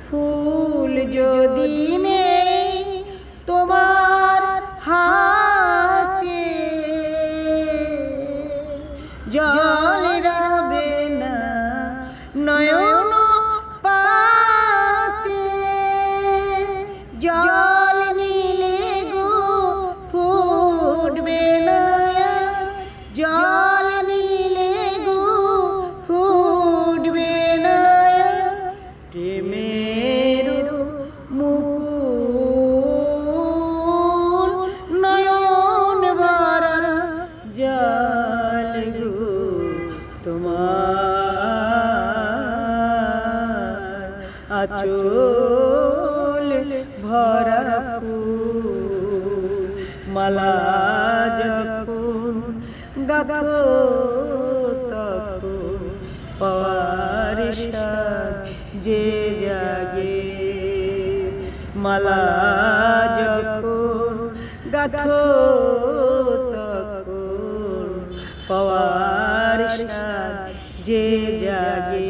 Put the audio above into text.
ফুল যদি নেই তোমার হাতে, জল রাবে না নয়ন পাতে। জল নিলে গো ফুটবে না, জল নিলে গো ফুটবে না। প্রেমের মুকুল নয়ন ভরা জল গো তোমার আঁচল ভরা ফুল। মালা যখন গাথো তখন পাওয়ার সাথ যে জাগে। মালা যখন গাথো তখন পাওয়ার সাথ যে জাগে।